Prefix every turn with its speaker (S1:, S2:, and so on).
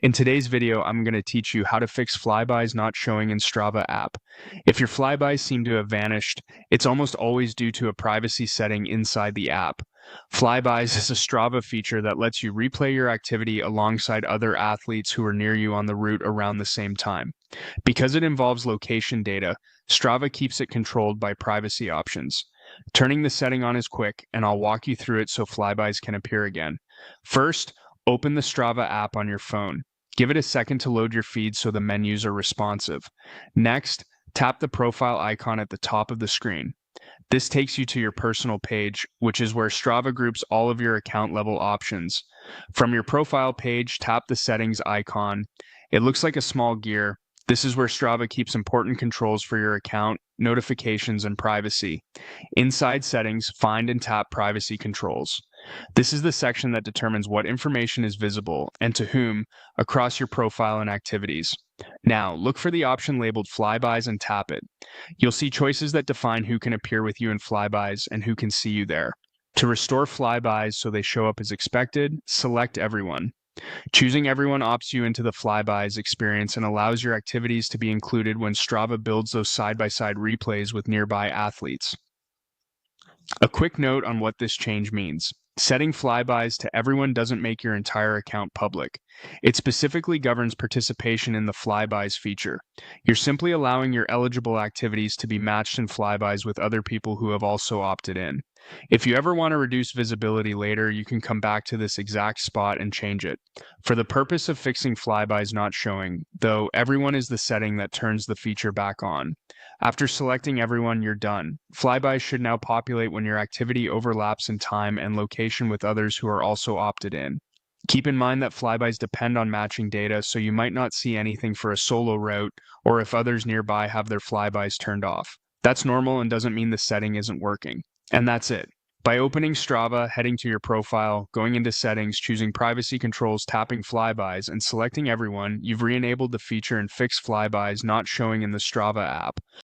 S1: In today's video, I'm going to teach you how to fix flybys not showing in Strava app. If your flybys seem to have vanished, it's almost always due to a privacy setting inside the app. Flybys is a Strava feature that lets you replay your activity alongside other athletes who are near you on the route around the same time. Because it involves location data, Strava keeps it controlled by privacy options. Turning the setting on is quick, and I'll walk you through it so flybys can appear again. First, open the Strava app on your phone. Give it a second to load your feed so the menus are responsive. Next, tap the profile icon at the top of the screen. This takes you to your personal page, which is where Strava groups all of your account level options. From your profile page, tap the settings icon. It looks like a small gear. This is where Strava keeps important controls for your account, notifications, and privacy. Inside settings, find and tap privacy controls. This is the section that determines what information is visible and to whom across your profile and activities. Now, look for the option labeled Flybys and tap it. You'll see choices that define who can appear with you in Flybys and who can see you there. To restore Flybys so they show up as expected, select Everyone. Choosing Everyone opts you into the Flybys experience and allows your activities to be included when Strava builds those side-by-side replays with nearby athletes. A quick note on what this change means. Setting flybys to everyone doesn't make your entire account public. It specifically governs participation in the flybys feature. You're simply allowing your eligible activities to be matched in flybys with other people who have also opted in. If you ever want to reduce visibility later, you can come back to this exact spot and change it. For the purpose of fixing flybys not showing, though, everyone is the setting that turns the feature back on. After selecting everyone, you're done. Flybys should now populate when your activity overlaps in time and location with others who are also opted in. Keep in mind that flybys depend on matching data, so you might not see anything for a solo route or if others nearby have their flybys turned off. That's normal and doesn't mean the setting isn't working. And that's it. By opening Strava, heading to your profile, going into settings, choosing privacy controls, tapping flybys, and selecting everyone, you've re-enabled the feature and fixed flybys not showing in the Strava app.